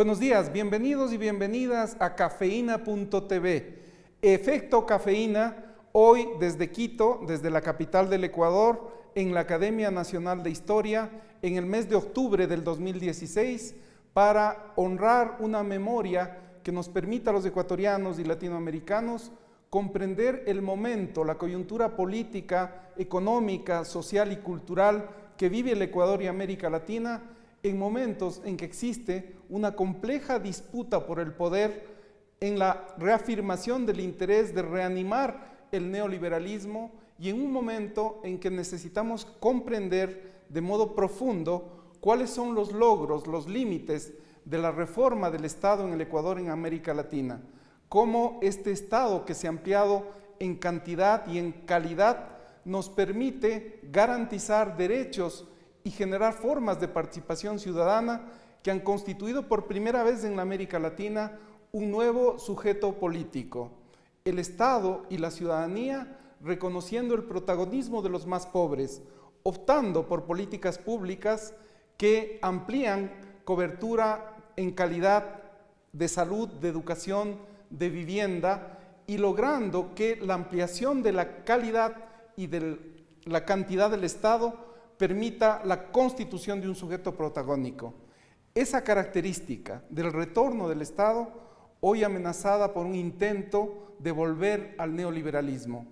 Buenos días, bienvenidos y bienvenidas a Cafeína.tv. Efecto Cafeína, hoy desde Quito, desde la capital del Ecuador, en la Academia Nacional de Historia, en el mes de octubre del 2016, para honrar una memoria que nos permita a los ecuatorianos y latinoamericanos comprender el momento, la coyuntura política, económica, social y cultural que vive el Ecuador y América Latina, en momentos en que existe una compleja disputa por el poder, en la reafirmación del interés de reanimar el neoliberalismo y en un momento en que necesitamos comprender de modo profundo cuáles son los logros, los límites de la reforma del Estado en el Ecuador y en América Latina, cómo este Estado que se ha ampliado en cantidad y en calidad nos permite garantizar derechos y generar formas de participación ciudadana que han constituido por primera vez en la América Latina un nuevo sujeto político. El Estado y la ciudadanía reconociendo el protagonismo de los más pobres, optando por políticas públicas que amplían cobertura en calidad de salud, de educación, de vivienda y logrando que la ampliación de la calidad y de la cantidad del Estado permita la constitución de un sujeto protagónico. Esa característica del retorno del Estado, hoy amenazada por un intento de volver al neoliberalismo,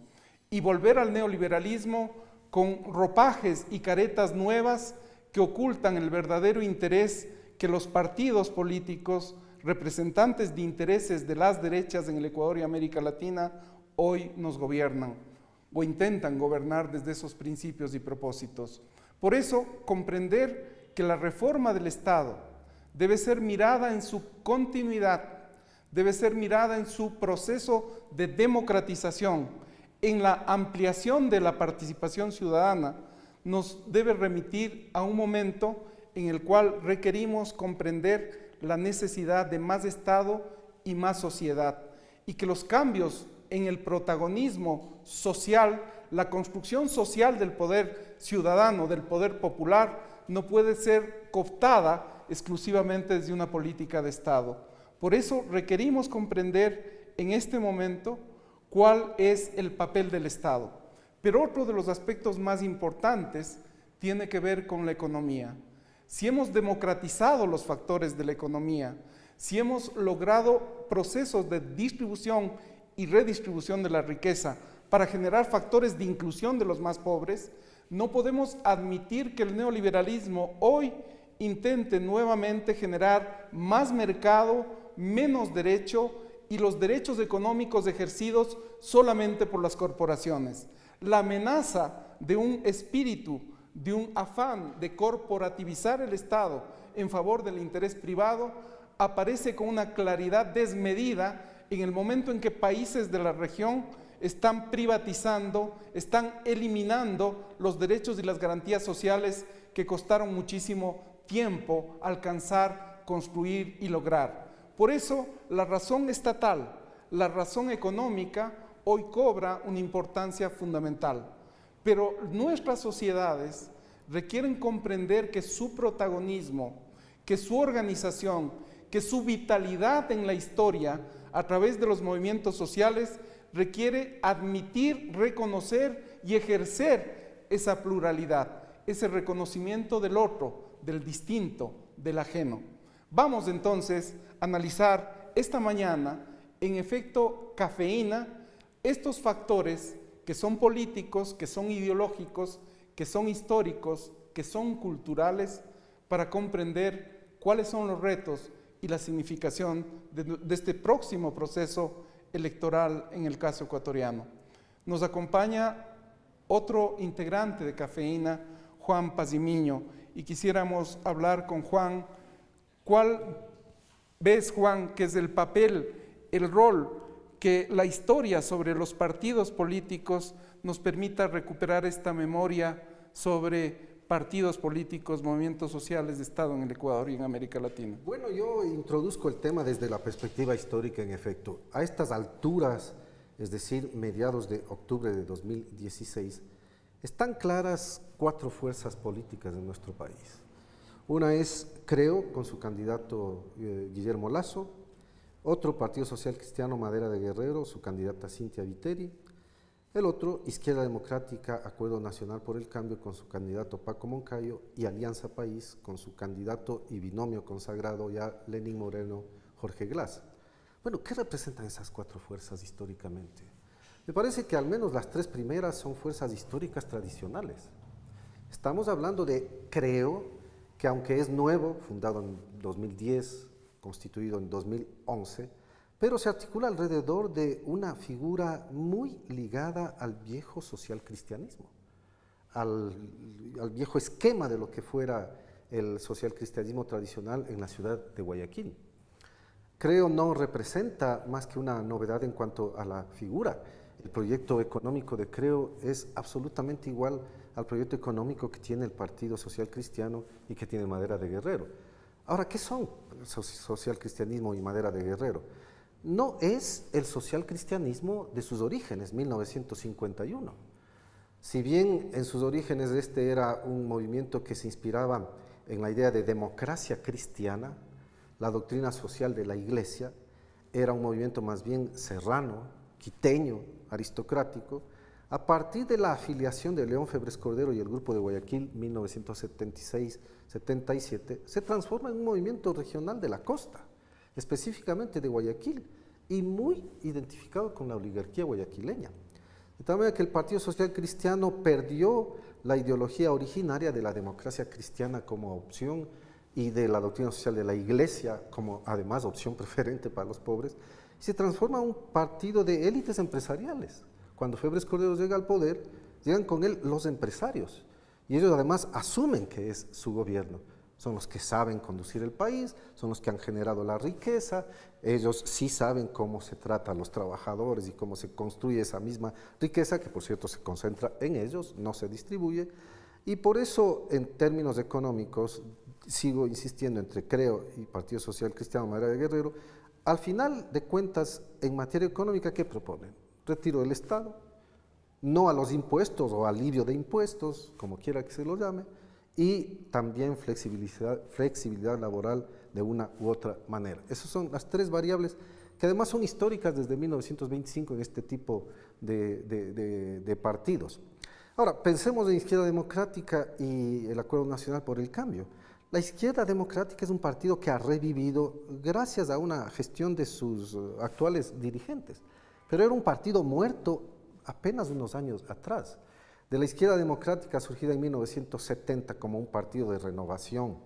y volver al neoliberalismo con ropajes y caretas nuevas que ocultan el verdadero interés que los partidos políticos, representantes de intereses de las derechas en el Ecuador y América Latina, hoy nos gobiernan o intentan gobernar desde esos principios y propósitos. Por eso, comprender que la reforma del Estado debe ser mirada en su continuidad, debe ser mirada en su proceso de democratización, en la ampliación de la participación ciudadana, nos debe remitir a un momento en el cual requerimos comprender la necesidad de más Estado y más sociedad, y que los cambios en el protagonismo social, la construcción social del poder ciudadano, del poder popular, no puede ser cooptada exclusivamente desde una política de Estado. Por eso requerimos comprender en este momento cuál es el papel del Estado. Pero otro de los aspectos más importantes tiene que ver con la economía. Si hemos democratizado los factores de la economía, si hemos logrado procesos de distribución y redistribución de la riqueza para generar factores de inclusión de los más pobres, no podemos admitir que el neoliberalismo hoy intente nuevamente generar más mercado, menos derecho y los derechos económicos ejercidos solamente por las corporaciones. La amenaza de un espíritu, de un afán de corporativizar el Estado en favor del interés privado aparece con una claridad desmedida en el momento en que países de la región están privatizando, están eliminando los derechos y las garantías sociales que costaron muchísimo tiempo alcanzar, construir y lograr. Por eso la razón estatal, la razón económica hoy cobra una importancia fundamental. Pero nuestras sociedades requieren comprender que su protagonismo, que su organización, que su vitalidad en la historia a través de los movimientos sociales requiere admitir, reconocer y ejercer esa pluralidad, ese reconocimiento del otro, del distinto, del ajeno. Vamos entonces a analizar esta mañana, en efecto Cafeína, estos factores que son políticos, que son ideológicos, que son históricos, que son culturales, para comprender cuáles son los retos y la significación de este próximo proceso electoral en el caso ecuatoriano. Nos acompaña otro integrante de Cafeína, Juan Pazimiño, y quisiéramos hablar con Juan. ¿Cuál ves, Juan, que es el papel, el rol que la historia sobre los partidos políticos nos permita recuperar esta memoria sobre partidos políticos, movimientos sociales de Estado en el Ecuador y en América Latina? Bueno, yo introduzco el tema desde la perspectiva histórica, en efecto. A estas alturas, es decir, mediados de octubre de 2016, están claras 4 fuerzas políticas en nuestro país. Una es Creo, con su candidato Guillermo Lasso, otro Partido Social Cristiano Madera de Guerrero, su candidata Cintia Viteri, el otro Izquierda Democrática Acuerdo Nacional por el Cambio con su candidato Paco Moncayo y Alianza País con su candidato y binomio consagrado ya Lenín Moreno, Jorge Glass. Bueno, ¿qué representan esas cuatro fuerzas históricamente? Me parece que al menos las tres primeras son fuerzas históricas tradicionales. Estamos hablando de Creo, que aunque es nuevo, fundado en 2010, constituido en 2011, pero se articula alrededor de una figura muy ligada al viejo social cristianismo, al viejo esquema de lo que fuera el social cristianismo tradicional en la ciudad de Guayaquil. Creo no representa más que una novedad en cuanto a la figura. El proyecto económico de Creo es absolutamente igual al proyecto económico que tiene el Partido Social Cristiano y que tiene Madera de Guerrero. Ahora, ¿qué son social cristianismo y Madera de Guerrero? No es el social cristianismo de sus orígenes, 1951. Si bien en sus orígenes este era un movimiento que se inspiraba en la idea de democracia cristiana, la doctrina social de la Iglesia era un movimiento más bien serrano, quiteño, aristocrático. A partir de la afiliación de León Febres Cordero y el Grupo de Guayaquil, 1976-77, se transforma en un movimiento regional de la costa, específicamente de Guayaquil, y muy identificado con la oligarquía guayaquileña. De tal manera que el Partido Social Cristiano perdió la ideología originaria de la democracia cristiana como opción y de la doctrina social de la Iglesia como además opción preferente para los pobres, y se transforma en un partido de élites empresariales. Cuando Febres Cordero llega al poder, llegan con él los empresarios, y ellos además asumen que es su gobierno. Son los que saben conducir el país, son los que han generado la riqueza, ellos sí saben cómo se trata a los trabajadores y cómo se construye esa misma riqueza, que por cierto se concentra en ellos, no se distribuye, y por eso en términos económicos, sigo insistiendo entre Creo y Partido Social Cristiano Madera de Guerrero, al final de cuentas, en materia económica, ¿qué proponen? Retiro del Estado, no a los impuestos o alivio de impuestos, como quiera que se lo llame, y también flexibilidad laboral de una u otra manera. Esas son las tres variables que además son históricas desde 1925 en este tipo de partidos. Ahora, pensemos en Izquierda Democrática y el Acuerdo Nacional por el Cambio. La Izquierda Democrática es un partido que ha revivido gracias a una gestión de sus actuales dirigentes, pero era un partido muerto apenas unos años atrás. De la Izquierda Democrática, surgida en 1970 como un partido de renovación,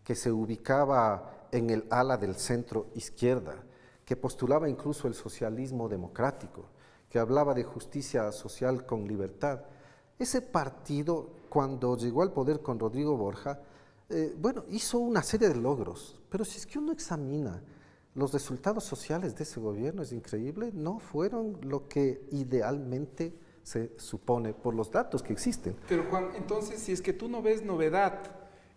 que se ubicaba en el ala del centro izquierda, que postulaba incluso el socialismo democrático, que hablaba de justicia social con libertad. Ese partido, cuando llegó al poder con Rodrigo Borja, hizo una serie de logros, pero si es que uno examina los resultados sociales de ese gobierno, es increíble, no fueron lo que idealmente se supone por los datos que existen. Pero Juan, entonces, si es que tú no ves novedad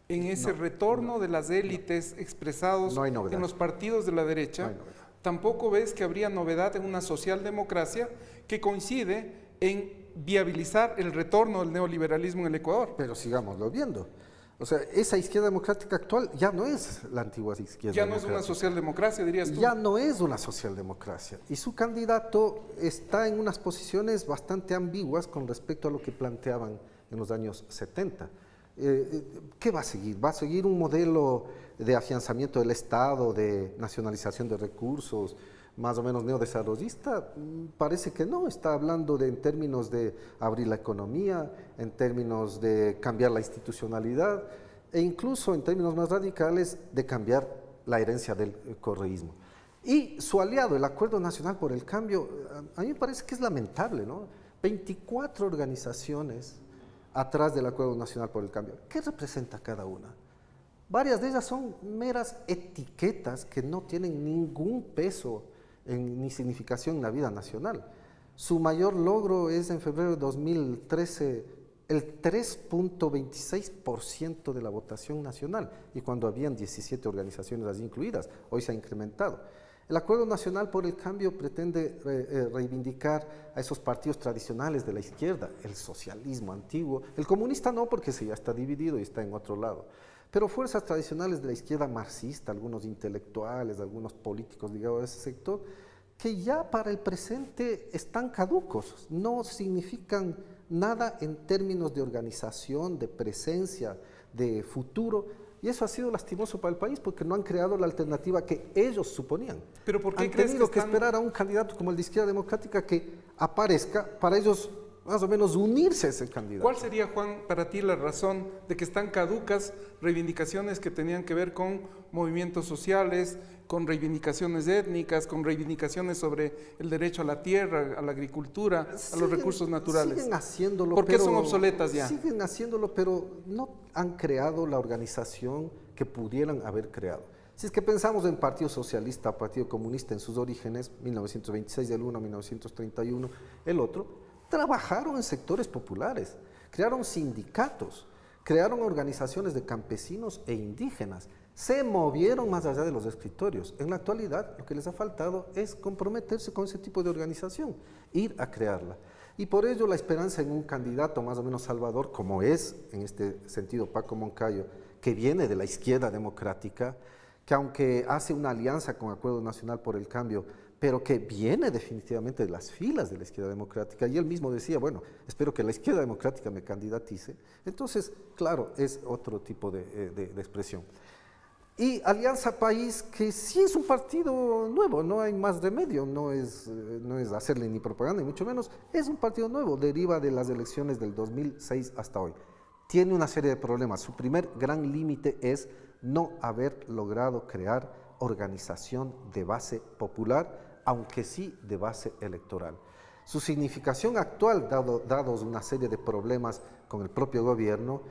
en ese retorno de las élites expresados en los partidos de la derecha, tampoco ves que habría novedad en una socialdemocracia que coincide en viabilizar el retorno del neoliberalismo en el Ecuador. Pero sigámoslo viendo. O sea, esa izquierda democrática actual ya no es la antigua izquierda ya no es una socialdemocracia, dirías tú. Ya no es una socialdemocracia. Y su candidato está en unas posiciones bastante ambiguas con respecto a lo que planteaban en los años 70. ¿Qué va a seguir? ¿Va a seguir un modelo de afianzamiento del Estado, de nacionalización de recursos, más o menos neodesarrollista? Parece que no, está hablando en términos de abrir la economía, en términos de cambiar la institucionalidad e incluso en términos más radicales de cambiar la herencia del correísmo. Y su aliado, el Acuerdo Nacional por el Cambio, a mí me parece que es lamentable, ¿no? 24 organizaciones atrás del Acuerdo Nacional por el Cambio. ¿Qué representa cada una? Varias de ellas son meras etiquetas que no tienen ningún peso ni significación en la vida nacional. Su mayor logro es en febrero de 2013 el 3.26% de la votación nacional, y cuando habían 17 organizaciones allí incluidas, hoy se ha incrementado. El Acuerdo Nacional por el Cambio pretende reivindicar a esos partidos tradicionales de la izquierda, el socialismo antiguo, el comunista no, porque ya está dividido y está en otro lado. pero fuerzas tradicionales de la izquierda marxista, algunos intelectuales, algunos políticos ligados a ese sector, que ya para el presente están caducos, no significan nada en términos de organización, de presencia, de futuro, y eso ha sido lastimoso para el país porque no han creado la alternativa que ellos suponían. ¿Pero por qué han crees tenido que que están... esperar a un candidato como el de Izquierda Democrática que aparezca para ellos más o menos unirse a ese candidato? ¿Cuál sería, Juan, para ti la razón de que están caducas reivindicaciones que tenían que ver con movimientos sociales, con reivindicaciones étnicas, con reivindicaciones sobre el derecho a la tierra, a la agricultura, a los recursos naturales? Siguen haciéndolo. ¿Por qué son obsoletas ya? Siguen haciéndolo, pero no han creado la organización que pudieran haber creado. Si es que pensamos en Partido Socialista, Partido Comunista en sus orígenes, 1926 el uno, 1931 el otro, trabajaron en sectores populares, crearon sindicatos, crearon organizaciones de campesinos e indígenas, se movieron más allá de los escritorios. En la actualidad lo que les ha faltado es comprometerse con ese tipo de organización, ir a crearla. Y por ello la esperanza en un candidato más o menos salvador, como es en este sentido Paco Moncayo, que viene de la izquierda democrática, que aunque hace una alianza con Acuerdo Nacional por el Cambio, pero que viene definitivamente de las filas de la izquierda democrática, y él mismo decía, bueno, espero que la izquierda democrática me candidatice. Entonces, claro, es otro tipo de expresión. Y Alianza País, que sí es un partido nuevo, no hay más remedio, no es hacerle ni propaganda, ni mucho menos, es un partido nuevo, deriva de las elecciones del 2006 hasta hoy. Tiene una serie de problemas. Su primer gran límite es no haber logrado crear organización de base popular, aunque sí de base electoral. Su significación actual, dados una serie de problemas con el propio gobierno,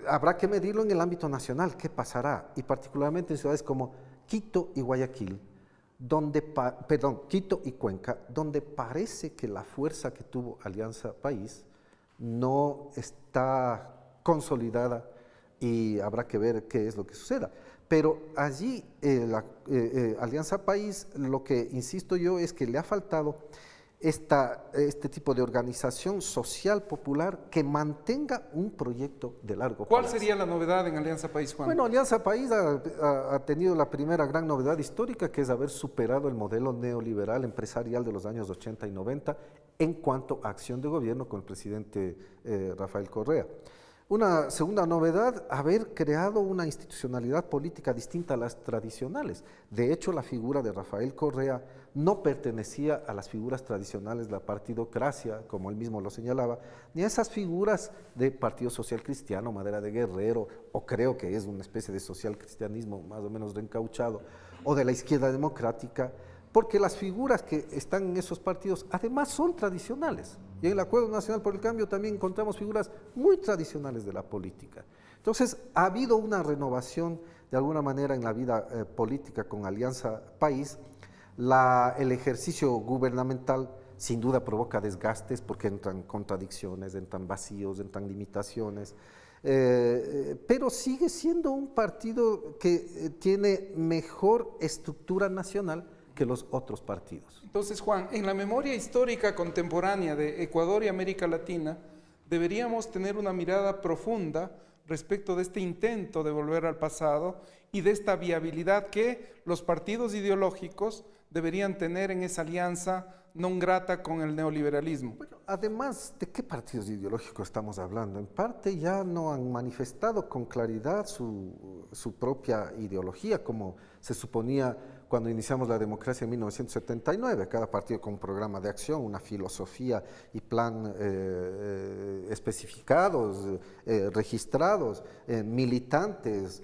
habrá que medirlo en el ámbito nacional, qué pasará, y particularmente en ciudades como Quito y Guayaquil, Quito y Cuenca, donde parece que la fuerza que tuvo Alianza País no está consolidada y habrá que ver qué es lo que suceda. Pero allí la Alianza País, lo que insisto yo es que le ha faltado este tipo de organización social popular que mantenga un proyecto de largo plazo. ¿Cuál sería la novedad en Alianza País, Juan? Bueno, Alianza País ha tenido la primera gran novedad histórica, que es haber superado el modelo neoliberal empresarial de los años 80 y 90 en cuanto a acción de gobierno con el presidente Rafael Correa. Una segunda novedad, haber creado una institucionalidad política distinta a las tradicionales. De hecho, la figura de Rafael Correa no pertenecía a las figuras tradicionales de la partidocracia, como él mismo lo señalaba, ni a esas figuras de Partido Social Cristiano, Madera de Guerrero, o creo que es una especie de social cristianismo más o menos reencauchado, o de la izquierda democrática, porque las figuras que están en esos partidos además son tradicionales. Y en el Acuerdo Nacional por el Cambio también encontramos figuras muy tradicionales de la política. Entonces, ha habido una renovación de alguna manera en la vida política con Alianza País. El ejercicio gubernamental sin duda provoca desgastes porque entran contradicciones, entran vacíos, entran limitaciones, pero sigue siendo un partido que tiene mejor estructura nacional que los otros partidos. Entonces, Juan, en la memoria histórica contemporánea de Ecuador y América Latina, deberíamos tener una mirada profunda respecto de este intento de volver al pasado y de esta viabilidad que los partidos ideológicos deberían tener en esa alianza non grata con el neoliberalismo. Bueno, además, ¿de qué partidos ideológicos estamos hablando? En parte ya no han manifestado con claridad su propia ideología, como se suponía cuando iniciamos la democracia en 1979, cada partido con un programa de acción, una filosofía y plan especificados, registrados, militantes,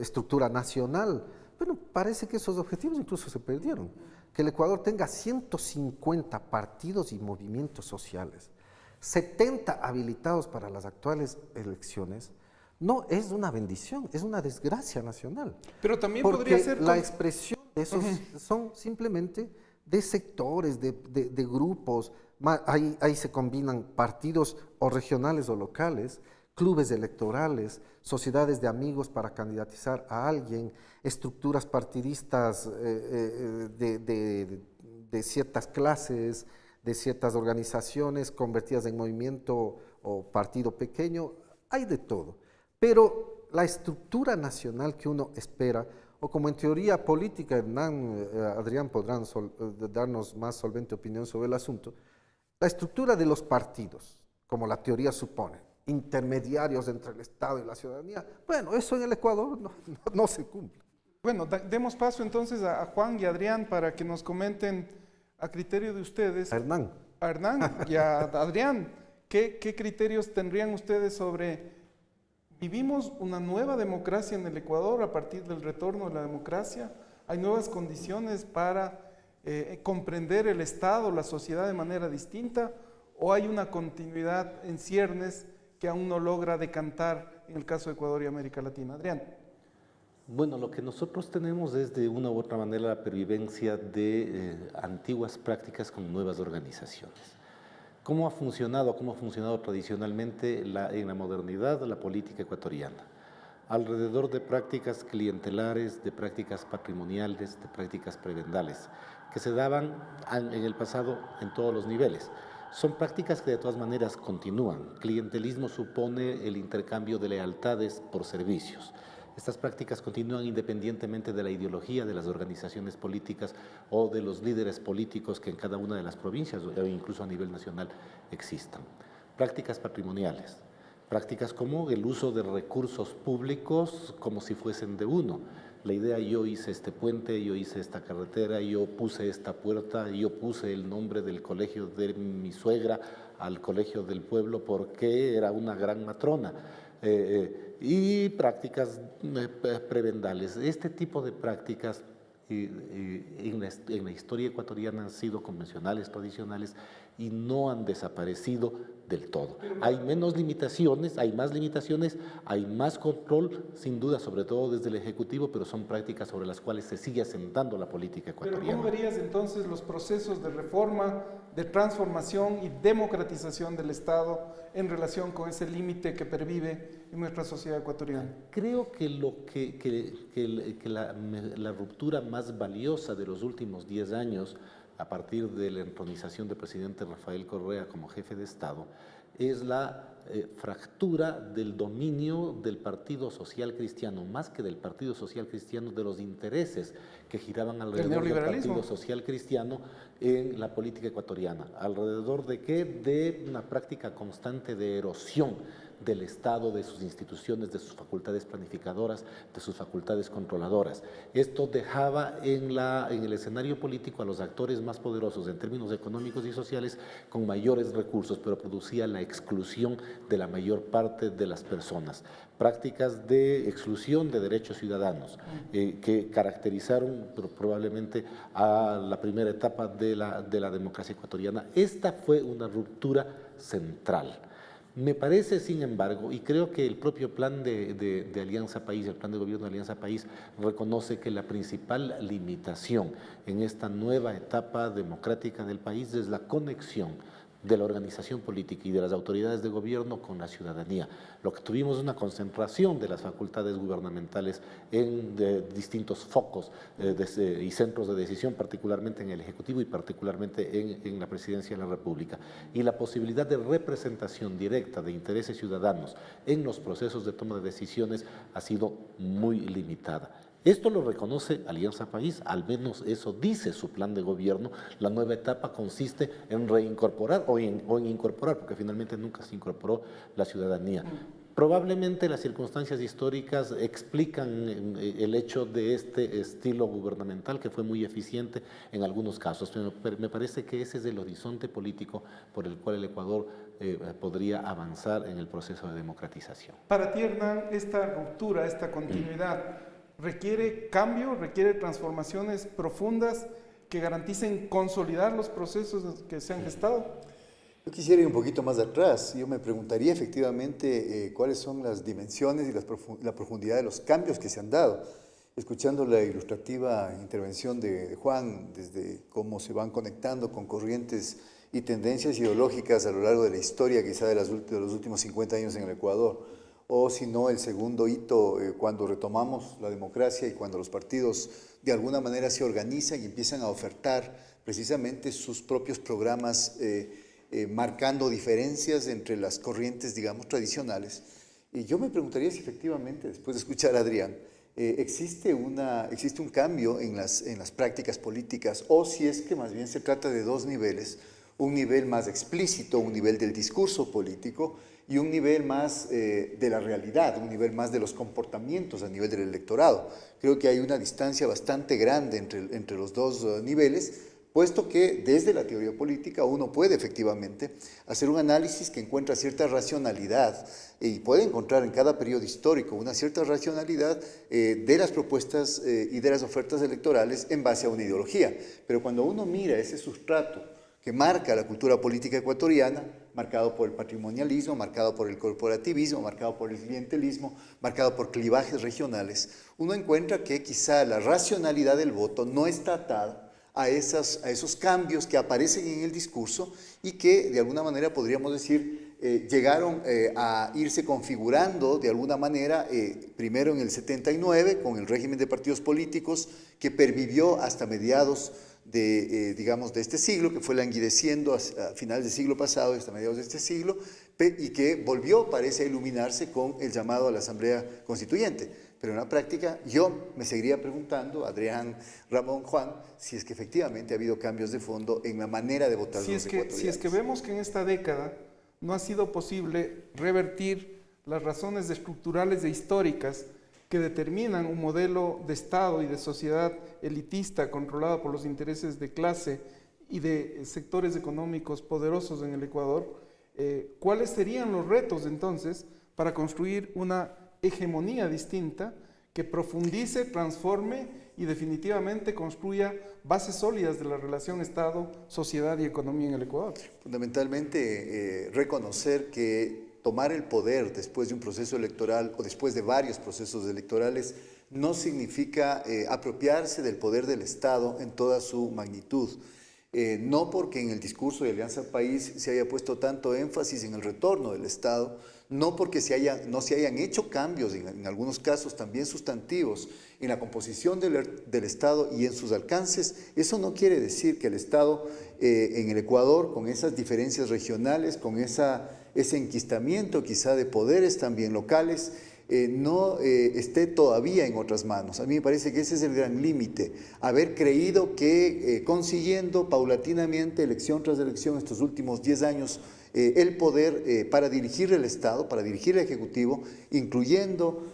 estructura nacional. Bueno, parece que esos objetivos incluso se perdieron. Que el Ecuador tenga 150 partidos y movimientos sociales, 70 habilitados para las actuales elecciones, no es una bendición, es una desgracia nacional. Pero también porque podría ser la expresión de esos son simplemente de sectores, de grupos, ahí se combinan partidos o regionales o locales, clubes electorales, sociedades de amigos para candidatizar a alguien, estructuras partidistas de ciertas clases, de ciertas organizaciones convertidas en movimiento o partido pequeño, hay de todo. pero la estructura nacional que uno espera, o como en teoría política, Adrián podrán darnos más solvente opinión sobre el asunto, la estructura de los partidos, como la teoría supone, intermediarios entre el Estado y la ciudadanía, bueno, eso en el Ecuador no se cumple. Bueno, demos paso entonces a Juan y Adrián para que nos comenten a criterio de ustedes. A Hernán y a Adrián, ¿qué criterios tendrían ustedes sobre... ¿Vivimos una nueva democracia en el Ecuador a partir del retorno de la democracia? ¿Hay nuevas condiciones para comprender el Estado, la sociedad de manera distinta? ¿O hay una continuidad en ciernes que aún no logra decantar en el caso de Ecuador y América Latina? Adrián. Bueno, lo que nosotros tenemos es de una u otra manera la pervivencia de antiguas prácticas con nuevas organizaciones. ¿Cómo ha funcionado tradicionalmente en la modernidad la política ecuatoriana? Alrededor de prácticas clientelares, de prácticas patrimoniales, de prácticas prebendales, que se daban en el pasado en todos los niveles. Son prácticas que de todas maneras continúan. Clientelismo supone el intercambio de lealtades por servicios. Estas prácticas continúan independientemente de la ideología de las organizaciones políticas o de los líderes políticos que en cada una de las provincias o incluso a nivel nacional existan. Prácticas patrimoniales, prácticas como el uso de recursos públicos como si fuesen de uno. La idea, yo hice este puente, yo hice esta carretera, yo puse esta puerta, yo puse el nombre del colegio de mi suegra al colegio del pueblo porque era una gran matrona. Y prácticas prebendales. Este tipo de prácticas en la historia ecuatoriana han sido convencionales, tradicionales y no han desaparecido del todo. Hay menos limitaciones, hay más control, sin duda, sobre todo desde el Ejecutivo, pero son prácticas sobre las cuales se sigue asentando la política ecuatoriana. Pero ¿cómo verías entonces los procesos de reforma, de transformación y democratización del Estado en relación con ese límite que pervive en nuestra sociedad ecuatoriana? Creo que la ruptura más valiosa de los últimos 10 años, a partir de la entronización del presidente Rafael Correa como jefe de Estado, es la fractura del dominio del Partido Social Cristiano, más que del Partido Social Cristiano, de los intereses que giraban alrededor del Partido Social Cristiano en la política ecuatoriana. ¿Alrededor de qué? De una práctica constante de erosión del Estado, de sus instituciones, de sus facultades planificadoras, de sus facultades controladoras. Esto dejaba en el escenario político a los actores más poderosos en términos económicos y sociales con mayores recursos, pero producía la exclusión de la mayor parte de las personas. Prácticas de exclusión de derechos ciudadanos que caracterizaron probablemente a la primera etapa de la democracia ecuatoriana. Esta fue una ruptura central. Me parece, sin embargo, y creo que el propio plan de Alianza País, el plan de gobierno de Alianza País, reconoce que la principal limitación en esta nueva etapa democrática del país es la conexión de la organización política y de las autoridades de gobierno con la ciudadanía. Lo que tuvimos es una concentración de las facultades gubernamentales en distintos focos y centros de decisión, particularmente en el Ejecutivo y particularmente en la Presidencia de la República. Y la posibilidad de representación directa de intereses ciudadanos en los procesos de toma de decisiones ha sido muy limitada. Esto lo reconoce Alianza País, al menos eso dice su plan de gobierno. La nueva etapa consiste en reincorporar o en incorporar, porque finalmente nunca se incorporó la ciudadanía. Probablemente las circunstancias históricas explican el hecho de este estilo gubernamental que fue muy eficiente en algunos casos, pero me parece que ese es el horizonte político por el cual el Ecuador podría avanzar en el proceso de democratización. Para ti, Hernán, esta ruptura, esta continuidad, ¿requiere cambio, requiere transformaciones profundas que garanticen consolidar los procesos que se han gestado? Yo quisiera ir un poquito más atrás. Yo me preguntaría efectivamente cuáles son las dimensiones y la profundidad de los cambios que se han dado. Escuchando la ilustrativa intervención de Juan, desde cómo se van conectando con corrientes y tendencias ideológicas a lo largo de la historia, quizá de los últimos 50 años en el Ecuador, o si no el segundo hito cuando retomamos la democracia y cuando los partidos de alguna manera se organizan y empiezan a ofertar precisamente sus propios programas marcando diferencias entre las corrientes, digamos, tradicionales. Y yo me preguntaría si efectivamente, después de escuchar a Adrián, existe un cambio en las prácticas políticas, o si es que más bien se trata de dos niveles, un nivel más explícito, un nivel del discurso político, y un nivel más de la realidad, un nivel más de los comportamientos a nivel del electorado. Creo que hay una distancia bastante grande entre los dos niveles, puesto que desde la teoría política uno puede efectivamente hacer un análisis que encuentra cierta racionalidad y puede encontrar en cada periodo histórico una cierta racionalidad de las propuestas y de las ofertas electorales en base a una ideología. Pero cuando uno mira ese sustrato que marca la cultura política ecuatoriana, marcado por el patrimonialismo, marcado por el corporativismo, marcado por el clientelismo, marcado por clivajes regionales, uno encuentra que quizá la racionalidad del voto no está atada a esos cambios que aparecen en el discurso y que de alguna manera podríamos decir llegaron a irse configurando de alguna manera, primero en el 79 con el régimen de partidos políticos que pervivió hasta mediados digamos, de este siglo, que fue languideciendo a finales del siglo pasado hasta mediados de este siglo, y que volvió, parece, a iluminarse con el llamado a la Asamblea Constituyente. Pero en la práctica yo me seguiría preguntando, Adrián, Ramón, Juan, si es que efectivamente ha habido cambios de fondo en la manera de votar de los ecuatorianos. Si es que vemos que en esta década no ha sido posible revertir las razones estructurales e históricas que determinan un modelo de Estado y de sociedad elitista controlada por los intereses de clase y de sectores económicos poderosos en el Ecuador, ¿cuáles serían los retos entonces para construir una hegemonía distinta que profundice, transforme y definitivamente construya bases sólidas de la relación Estado, sociedad y economía en el Ecuador? Fundamentalmente, reconocer que tomar el poder después de un proceso electoral o después de varios procesos electorales no significa apropiarse del poder del Estado en toda su magnitud. No porque en el discurso de Alianza País se haya puesto tanto énfasis en el retorno del Estado, no porque no se hayan hecho cambios, en algunos casos también sustantivos, en la composición del Estado y en sus alcances, eso no quiere decir que el Estado en el Ecuador, con esas diferencias regionales, con ese enquistamiento quizá de poderes también locales, no esté todavía en otras manos. A mí me parece que ese es el gran límite, haber creído que consiguiendo paulatinamente, elección tras elección, estos últimos 10 años, el poder para dirigir el Estado, para dirigir el Ejecutivo, incluyendo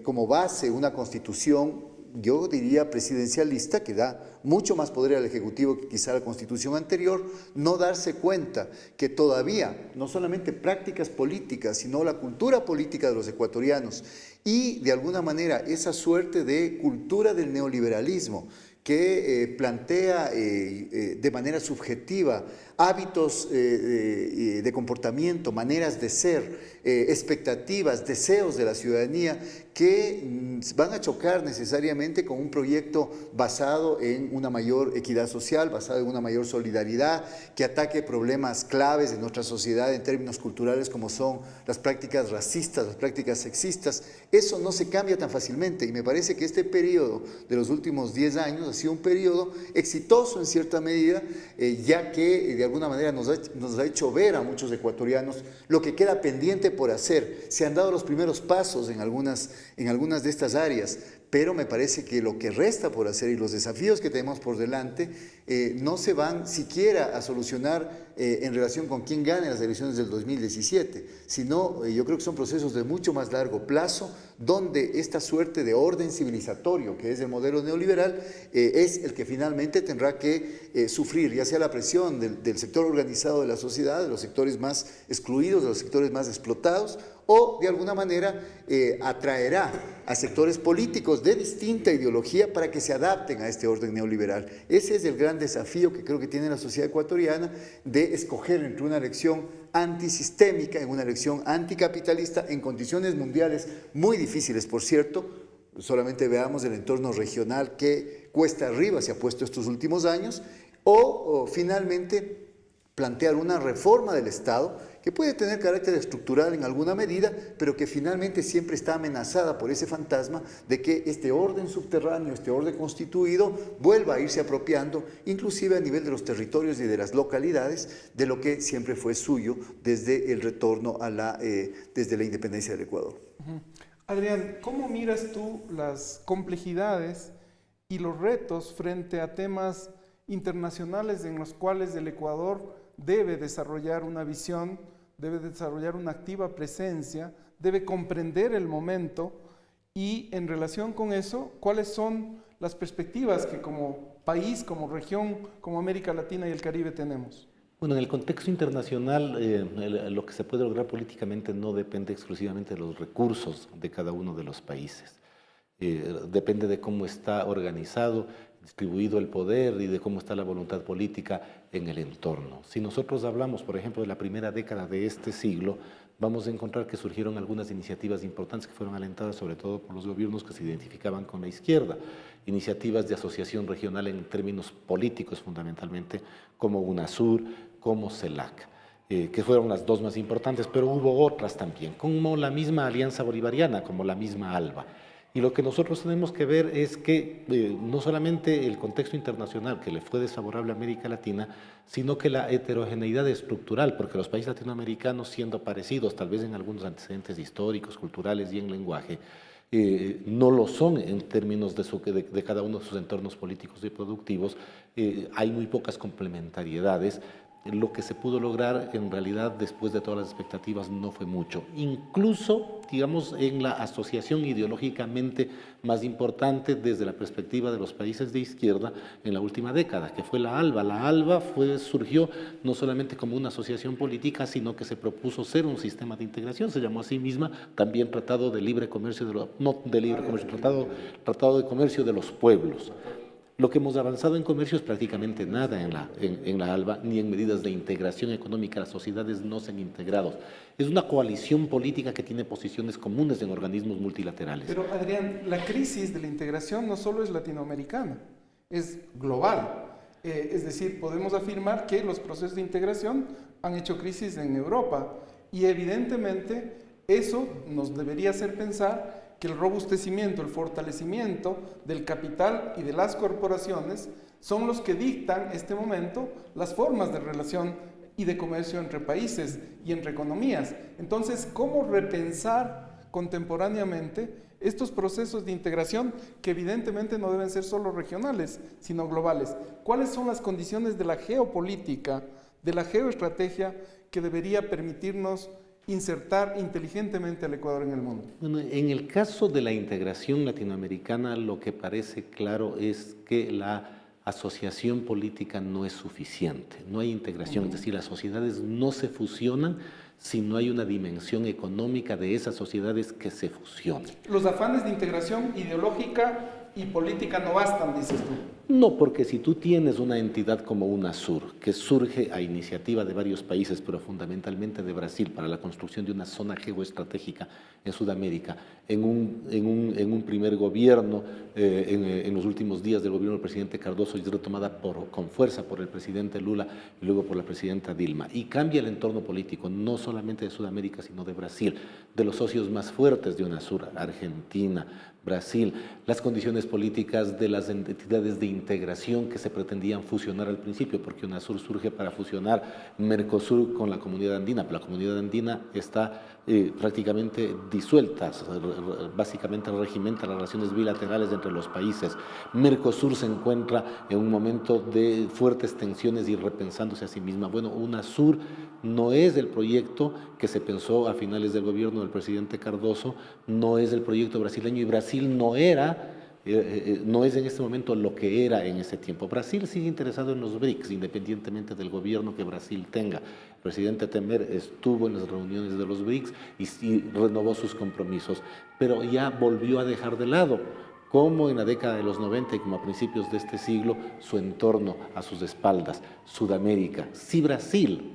como base una constitución, yo diría presidencialista, que da mucho más poder al Ejecutivo que quizá la Constitución anterior, no darse cuenta que todavía, no solamente prácticas políticas, sino la cultura política de los ecuatorianos y de alguna manera esa suerte de cultura del neoliberalismo que plantea de manera subjetiva hábitos de comportamiento, maneras de ser, expectativas, deseos de la ciudadanía que van a chocar necesariamente con un proyecto basado en una mayor equidad social, basado en una mayor solidaridad, que ataque problemas claves de nuestra sociedad en términos culturales como son las prácticas racistas, las prácticas sexistas. Eso no se cambia tan fácilmente y me parece que este periodo de los últimos 10 años ha sido un periodo exitoso en cierta medida, ya que de alguna manera nos ha hecho ver a muchos ecuatorianos lo que queda pendiente por hacer. Se han dado los primeros pasos en algunas de estas áreas, pero me parece que lo que resta por hacer y los desafíos que tenemos por delante no se van siquiera a solucionar en relación con quién gane las elecciones del 2017, sino yo creo que son procesos de mucho más largo plazo, donde esta suerte de orden civilizatorio que es el modelo neoliberal es el que finalmente tendrá que sufrir, ya sea la presión del sector organizado de la sociedad, de los sectores más excluidos, de los sectores más explotados, o de alguna manera atraerá a sectores políticos de distinta ideología para que se adapten a este orden neoliberal. Ese es el gran desafío que creo que tiene la sociedad ecuatoriana, de escoger entre una elección antisistémica, en una elección anticapitalista, en condiciones mundiales muy difíciles, por cierto. Solamente veamos el entorno regional que cuesta arriba se ha puesto estos últimos años, o finalmente plantear una reforma del Estado que puede tener carácter estructural en alguna medida, pero que finalmente siempre está amenazada por ese fantasma de que este orden subterráneo, este orden constituido, vuelva a irse apropiando, inclusive a nivel de los territorios y de las localidades, de lo que siempre fue suyo desde el retorno desde la independencia del Ecuador. Adrián, ¿cómo miras tú las complejidades y los retos frente a temas internacionales en los cuales el Ecuador debe desarrollar una visión, debe desarrollar una activa presencia, debe comprender el momento y en relación con eso, cuáles son las perspectivas que como país, como región, como América Latina y el Caribe tenemos? Bueno, en el contexto internacional, lo que se puede lograr políticamente no depende exclusivamente de los recursos de cada uno de los países. Depende de cómo está organizado, distribuido el poder y de cómo está la voluntad política en el entorno. Si nosotros hablamos, por ejemplo, de la primera década de este siglo, vamos a encontrar que surgieron algunas iniciativas importantes que fueron alentadas sobre todo por los gobiernos que se identificaban con la izquierda, iniciativas de asociación regional en términos políticos fundamentalmente, como UNASUR, como CELAC, que fueron las dos más importantes, pero hubo otras también, como la misma Alianza Bolivariana, como la misma ALBA. Y lo que nosotros tenemos que ver es que no solamente el contexto internacional que le fue desfavorable a América Latina, sino que la heterogeneidad estructural, porque los países latinoamericanos, siendo parecidos tal vez en algunos antecedentes históricos, culturales y en lenguaje, no lo son en términos de cada uno de sus entornos políticos y productivos. Hay muy pocas complementariedades. Lo que se pudo lograr en realidad después de todas las expectativas no fue mucho. Incluso, digamos, en la asociación ideológicamente más importante desde la perspectiva de los países de izquierda en la última década, que fue la ALBA. La ALBA surgió no solamente como una asociación política, sino que se propuso ser un sistema de integración, se llamó a sí misma también Tratado de Libre Comercio, Tratado de Comercio de los Pueblos. Lo que hemos avanzado en comercio es prácticamente nada en la ALBA, ni en medidas de integración económica. Las sociedades no se han integrado. Es una coalición política que tiene posiciones comunes en organismos multilaterales. Pero Adrián, la crisis de la integración no solo es latinoamericana, es global. Es decir, podemos afirmar que los procesos de integración han hecho crisis en Europa y evidentemente eso nos debería hacer pensar que el robustecimiento, el fortalecimiento del capital y de las corporaciones son los que dictan este momento las formas de relación y de comercio entre países y entre economías. Entonces, ¿cómo repensar contemporáneamente estos procesos de integración que evidentemente no deben ser solo regionales, sino globales? ¿Cuáles son las condiciones de la geopolítica, de la geoestrategia que debería permitirnos insertar inteligentemente al Ecuador en el mundo? Bueno, en el caso de la integración latinoamericana, lo que parece claro es que la asociación política no es suficiente, no hay integración, es decir, las sociedades no se fusionan si no hay una dimensión económica de esas sociedades que se fusionen. Los afanes de integración ideológica y política no bastan, dices tú. No, porque si tú tienes una entidad como UNASUR, que surge a iniciativa de varios países, pero fundamentalmente de Brasil, para la construcción de una zona geoestratégica en Sudamérica, en un primer gobierno, en los últimos días del gobierno del presidente Cardoso, y es retomada con fuerza por el presidente Lula y luego por la presidenta Dilma, y cambia el entorno político, no solamente de Sudamérica, sino de Brasil, de los socios más fuertes de UNASUR, Argentina, Brasil, las condiciones políticas de las entidades de integración que se pretendían fusionar al principio, porque UNASUR surge para fusionar Mercosur con la comunidad andina, pero la comunidad andina está prácticamente disuelta, básicamente regimenta las relaciones bilaterales entre los países. Mercosur se encuentra en un momento de fuertes tensiones y repensándose a sí misma. Bueno, UNASUR no es el proyecto que se pensó a finales del gobierno del presidente Cardoso, no es el proyecto brasileño, y Brasil no es en este momento lo que era en ese tiempo. Brasil sigue interesado en los BRICS, independientemente del gobierno que Brasil tenga. El presidente Temer estuvo en las reuniones de los BRICS y renovó sus compromisos, pero ya volvió a dejar de lado, como en la década de los 90 y como a principios de este siglo, su entorno a sus espaldas, Sudamérica. Si Brasil,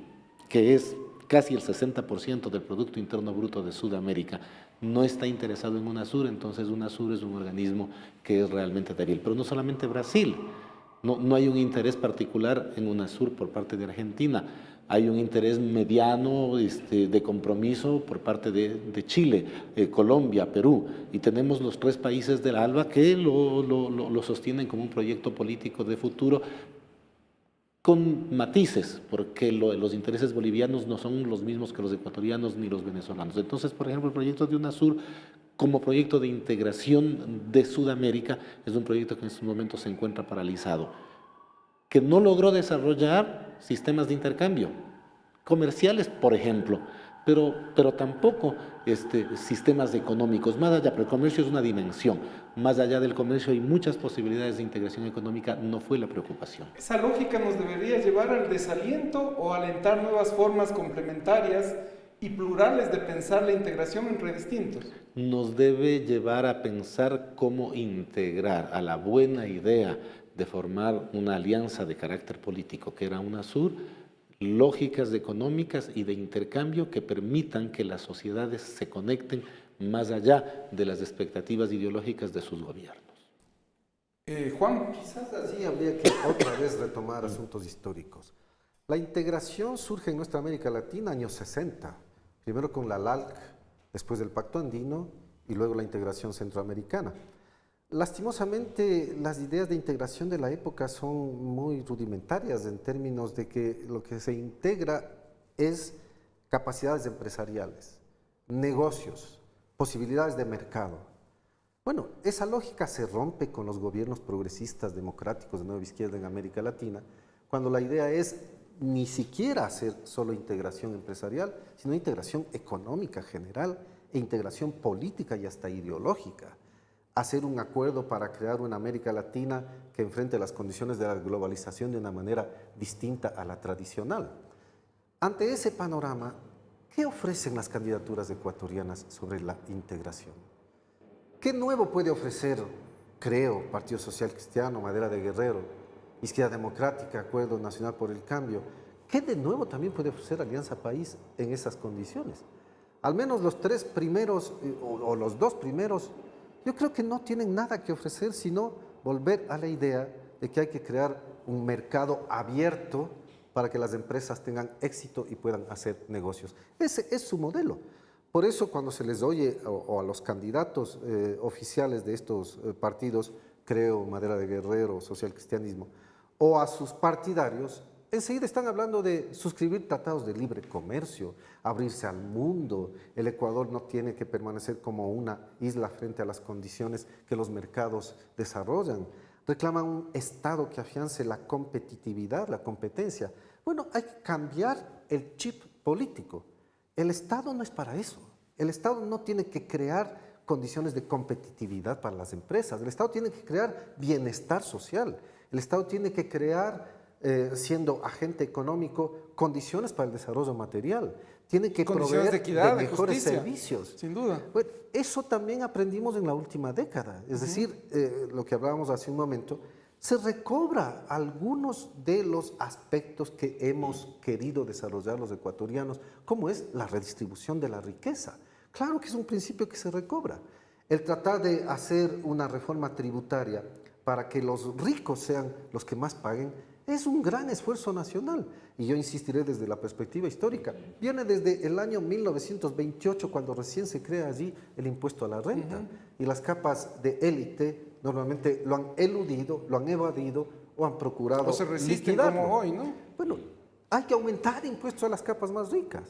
que es casi el 60% del Producto Interno Bruto de Sudamérica, no está interesado en UNASUR, entonces UNASUR es un organismo que es realmente débil. Pero no solamente Brasil, no hay un interés particular en UNASUR por parte de Argentina. Hay un interés mediano de compromiso por parte de Chile, Colombia, Perú, y tenemos los 3 países del ALBA que lo sostienen como un proyecto político de futuro, con matices, porque los intereses bolivianos no son los mismos que los ecuatorianos ni los venezolanos. Entonces, por ejemplo, el proyecto de UNASUR, como proyecto de integración de Sudamérica, es un proyecto que en estos momentos se encuentra paralizado, que no logró desarrollar sistemas de intercambio comerciales, por ejemplo, pero tampoco sistemas económicos, más allá, pero el comercio es una dimensión, más allá del comercio hay muchas posibilidades de integración económica, no fue la preocupación. ¿Esa lógica nos debería llevar al desaliento o alentar nuevas formas complementarias y plurales de pensar la integración entre distintos? Nos debe llevar a pensar cómo integrar a la buena idea de formar una alianza de carácter político, que era UNASUR, lógicas económicas y de intercambio que permitan que las sociedades se conecten más allá de las expectativas ideológicas de sus gobiernos. Juan. Quizás así habría que otra vez retomar asuntos históricos. La integración surge en nuestra América Latina años 60, primero con la LALC, después del Pacto Andino y luego la integración centroamericana. Lastimosamente, las ideas de integración de la época son muy rudimentarias en términos de que lo que se integra es capacidades empresariales, negocios, posibilidades de mercado. Bueno, esa lógica se rompe con los gobiernos progresistas democráticos de nueva izquierda en América Latina, cuando la idea es ni siquiera hacer solo integración empresarial, sino integración económica general e integración política y hasta ideológica. Hacer un acuerdo para crear una América Latina que enfrente las condiciones de la globalización de una manera distinta a la tradicional. Ante ese panorama, ¿qué ofrecen las candidaturas ecuatorianas sobre la integración? ¿Qué nuevo puede ofrecer, creo, Partido Social Cristiano, Madera de Guerrero, Izquierda Democrática, Acuerdo Nacional por el Cambio? ¿Qué de nuevo también puede ofrecer Alianza País en esas condiciones? Al menos los 3 primeros o los 2 primeros, yo creo que no tienen nada que ofrecer, sino volver a la idea de que hay que crear un mercado abierto para que las empresas tengan éxito y puedan hacer negocios. Ese es su modelo. Por eso cuando se les oye o a los candidatos oficiales de estos partidos, creo, Madera de Guerrero, Social Cristianismo, o a sus partidarios, enseguida están hablando de suscribir tratados de libre comercio, abrirse al mundo. El Ecuador no tiene que permanecer como una isla frente a las condiciones que los mercados desarrollan. Reclaman un Estado que afiance la competitividad, la competencia. Bueno, hay que cambiar el chip político. El Estado no es para eso. El Estado no tiene que crear condiciones de competitividad para las empresas. El Estado tiene que crear bienestar social. El Estado tiene que crear siendo agente económico, condiciones para el desarrollo material. Tiene que proveer de equidad, de mejores justicia, servicios. sin duda. Bueno, eso también aprendimos en la última década. Es decir, lo que hablábamos hace un momento, se recobra algunos de los aspectos que hemos querido desarrollar los ecuatorianos, como es la redistribución de la riqueza. Claro que es un principio que se recobra. El tratar de hacer una reforma tributaria para que los ricos sean los que más paguen, es un gran esfuerzo nacional, y yo insistiré desde la perspectiva histórica. Viene desde el año 1928, cuando recién se crea allí el impuesto a la renta, y las capas de élite normalmente lo han eludido, lo han evadido o han procurado o se resisten liquidarlo. como hoy, ¿no? Bueno, hay que aumentar impuestos a las capas más ricas.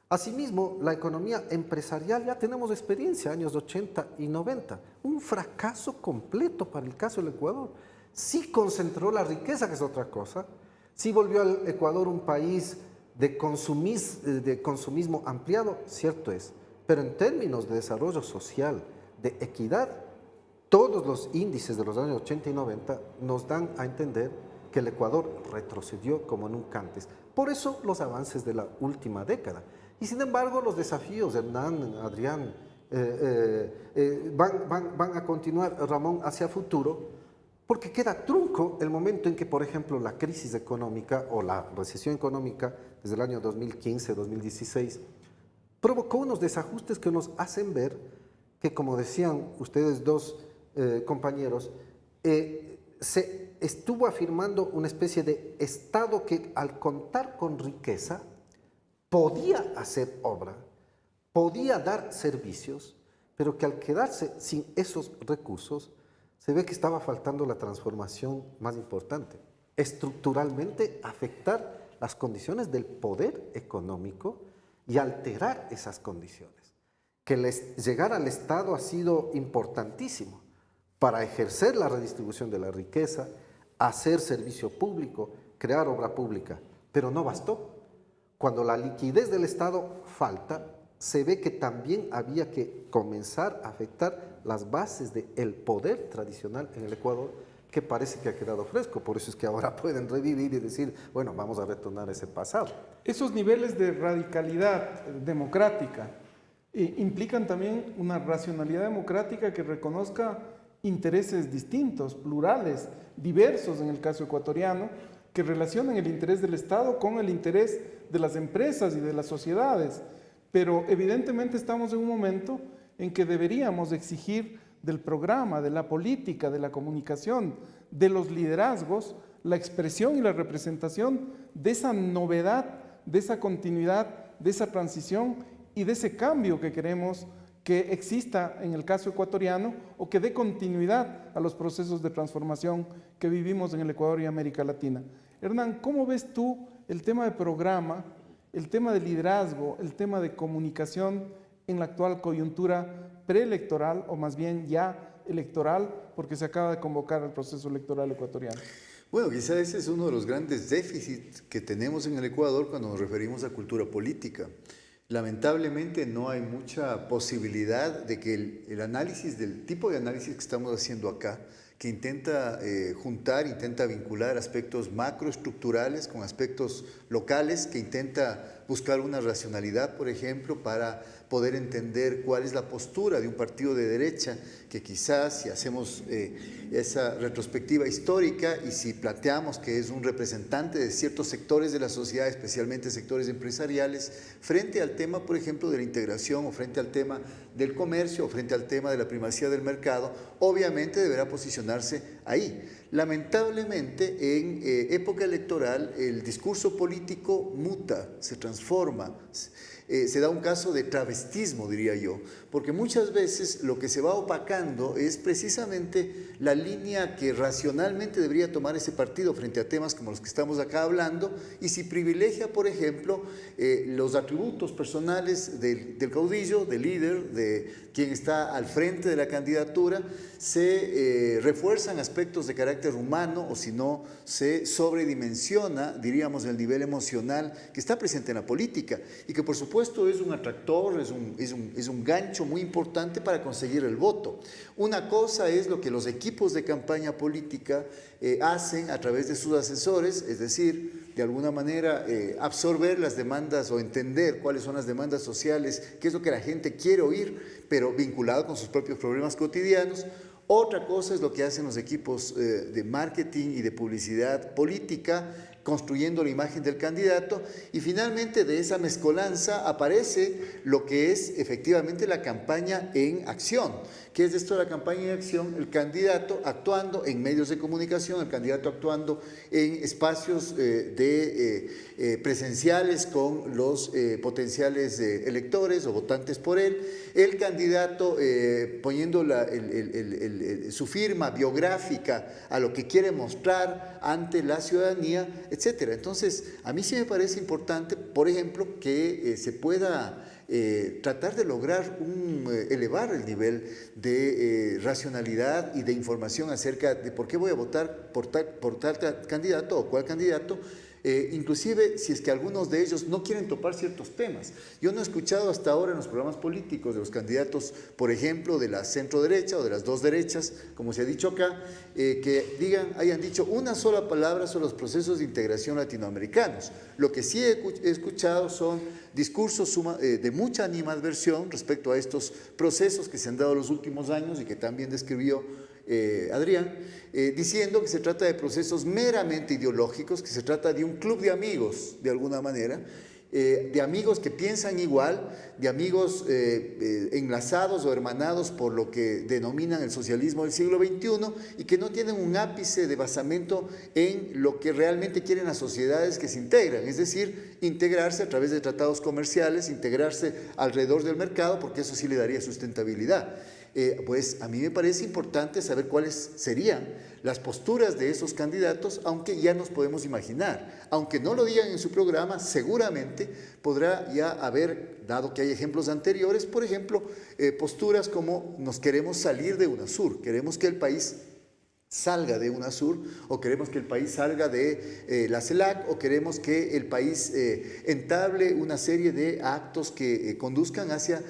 Asimismo, la economía empresarial, ya tenemos experiencia, años 80 y 90, un fracaso completo para el caso del Ecuador. Sí concentró la riqueza, que es otra cosa, sí volvió al Ecuador un país de consumismo ampliado, cierto es, pero en términos de desarrollo social, de equidad, todos los índices de los años 80 y 90 nos dan a entender que el Ecuador retrocedió como nunca antes. Por eso los avances de la última década. Y sin embargo los desafíos, Hernán, Adrián, van a continuar, Ramón, hacia futuro, porque queda trunco el momento en que, por ejemplo, la crisis económica o la recesión económica desde el año 2015-2016 provocó unos desajustes que nos hacen ver que, como decían ustedes 2 compañeros, se estuvo afirmando una especie de Estado que al contar con riqueza podía hacer obra, podía dar servicios, pero que al quedarse sin esos recursos se ve que estaba faltando la transformación más importante, estructuralmente afectar las condiciones del poder económico y alterar esas condiciones. Que llegar al Estado ha sido importantísimo para ejercer la redistribución de la riqueza, hacer servicio público, crear obra pública, pero no bastó. Cuando la liquidez del Estado falta, se ve que también había que comenzar a afectar las bases del poder tradicional en el Ecuador, que parece que ha quedado fresco. Por eso es que ahora pueden revivir y decir, bueno, vamos a retornar a ese pasado. Esos niveles de radicalidad democrática implican también una racionalidad democrática que reconozca intereses distintos, plurales, diversos en el caso ecuatoriano, que relacionen el interés del Estado con el interés de las empresas y de las sociedades. Pero evidentemente estamos en un momento en que deberíamos exigir del programa, de la política, de la comunicación, de los liderazgos, la expresión y la representación de esa novedad, de esa continuidad, de esa transición y de ese cambio que queremos que exista en el caso ecuatoriano o que dé continuidad a los procesos de transformación que vivimos en el Ecuador y América Latina. Hernán, ¿cómo ves tú el tema de programa, el tema de liderazgo, el tema de comunicación en la actual coyuntura preelectoral o más bien ya electoral, porque se acaba de convocar el proceso electoral ecuatoriano? Bueno, quizá ese es uno de los grandes déficits que tenemos en el Ecuador cuando nos referimos a cultura política. Lamentablemente no hay mucha posibilidad de que el análisis, del tipo de análisis que estamos haciendo acá, que intenta intenta vincular aspectos macroestructurales con aspectos locales, que intenta buscar una racionalidad, por ejemplo, para poder entender cuál es la postura de un partido de derecha, que quizás si hacemos esa retrospectiva histórica y si planteamos que es un representante de ciertos sectores de la sociedad, especialmente sectores empresariales, frente al tema, por ejemplo, de la integración o frente al tema del comercio o frente al tema de la primacía del mercado, obviamente deberá posicionarse ahí. Lamentablemente, en época electoral, el discurso político muta, se transforma. Se da un caso de travestismo, diría yo, porque muchas veces lo que se va opacando es precisamente la línea que racionalmente debería tomar ese partido frente a temas como los que estamos acá hablando, y si privilegia, por ejemplo, los atributos personales del caudillo, del líder, de quien está al frente de la candidatura, se refuerzan aspectos de carácter humano, o si no, se sobredimensiona, diríamos, el nivel emocional que está presente en la política y que por supuesto es un atractor, es un gancho muy importante para conseguir el voto. Una cosa es lo que los equipos de campaña política hacen a través de sus asesores, es decir, de alguna manera absorber las demandas o entender cuáles son las demandas sociales, qué es lo que la gente quiere oír, pero vinculado con sus propios problemas cotidianos. Otra cosa es lo que hacen los equipos de marketing y de publicidad política, construyendo la imagen del candidato, y finalmente de esa mezcolanza aparece lo que es efectivamente la campaña en acción. ¿Qué es esto de la campaña en acción? El candidato actuando en medios de comunicación, el candidato actuando en espacios presenciales con los potenciales electores o votantes por él, el candidato poniendo su firma biográfica a lo que quiere mostrar ante la ciudadanía, etcétera. Entonces, a mí sí me parece importante, por ejemplo, que se pueda tratar de lograr elevar el nivel de racionalidad y de información acerca de por qué voy a votar por tal candidato o cual candidato, inclusive si es que algunos de ellos no quieren topar ciertos temas. Yo no he escuchado hasta ahora en los programas políticos de los candidatos, por ejemplo, de la centro derecha o de las dos derechas, como se ha dicho acá, que hayan dicho una sola palabra sobre los procesos de integración latinoamericanos. Lo que sí he escuchado son discursos de mucha animadversión respecto a estos procesos que se han dado en los últimos años y que también describió Adrián, diciendo que se trata de procesos meramente ideológicos, que se trata de un club de amigos, de alguna manera, de amigos que piensan igual, de amigos enlazados o hermanados por lo que denominan el socialismo del siglo XXI y que no tienen un ápice de basamento en lo que realmente quieren las sociedades que se integran, es decir, integrarse a través de tratados comerciales, integrarse alrededor del mercado, porque eso sí le daría sustentabilidad. Pues a mí me parece importante saber cuáles serían las posturas de esos candidatos, aunque ya nos podemos imaginar. Aunque no lo digan en su programa, seguramente podrá ya haber, dado que hay ejemplos anteriores, por ejemplo, posturas como nos queremos salir de UNASUR, queremos que el país salga de UNASUR, o queremos que el país salga de la CELAC, o queremos que el país entable una serie de actos que conduzcan hacia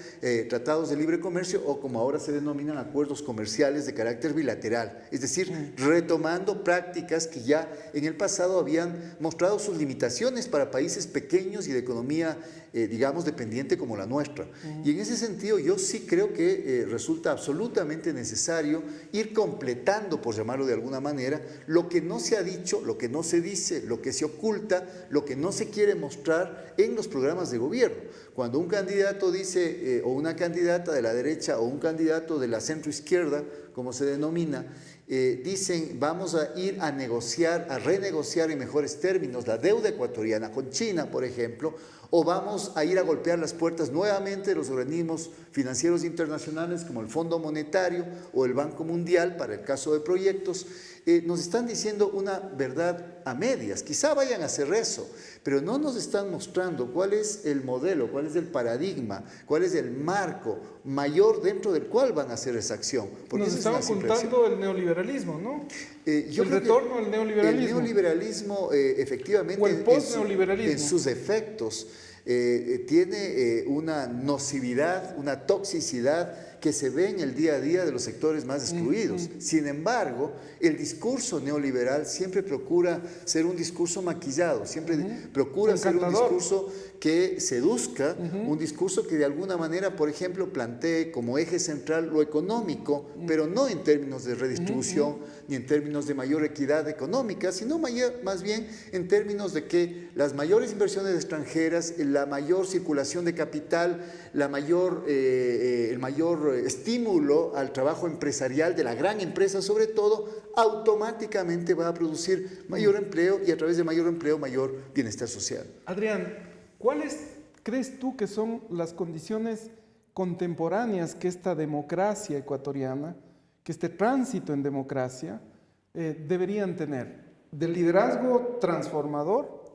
tratados de libre comercio, o como ahora se denominan acuerdos comerciales de carácter bilateral, es decir, retomando prácticas que ya en el pasado habían mostrado sus limitaciones para países pequeños y de economía digamos, dependiente como la nuestra. Y en ese sentido yo sí creo que resulta absolutamente necesario ir completando, por llamarlo de alguna manera, lo que no se ha dicho, lo que no se dice, lo que se oculta, lo que no se quiere mostrar en los programas de gobierno. Cuando un candidato dice, o una candidata de la derecha, o un candidato de la centroizquierda, como se denomina, dicen vamos a ir a negociar, a renegociar en mejores términos la deuda ecuatoriana con China, por ejemplo, o vamos a ir a golpear las puertas nuevamente de los organismos financieros internacionales como el Fondo Monetario o el Banco Mundial para el caso de proyectos, nos están diciendo una verdad a medias. Quizá vayan a hacer eso, pero no nos están mostrando cuál es el modelo, cuál es el paradigma, cuál es el marco mayor dentro del cual van a hacer esa acción. Nos están ocultando el neoliberalismo, ¿no? El retorno al neoliberalismo. El neoliberalismo, efectivamente, o el post-neoliberalismo. En sus efectos, tiene una nocividad, una toxicidad que se ve en el día a día de los sectores más excluidos. Sin embargo, el discurso neoliberal siempre procura ser un discurso maquillado, siempre procura ser un discurso que seduzca, un discurso que de alguna manera, por ejemplo, plantee como eje central lo económico, pero no en términos de redistribución, ni en términos de mayor equidad económica, sino más bien en términos de que las mayores inversiones extranjeras, la mayor circulación de capital, el mayor estímulo al trabajo empresarial de la gran empresa sobre todo, automáticamente va a producir mayor empleo y a través de mayor empleo, mayor bienestar social. Adrián, ¿cuáles crees tú que son las condiciones contemporáneas que esta democracia ecuatoriana, que este tránsito en democracia deberían tener? Del liderazgo transformador,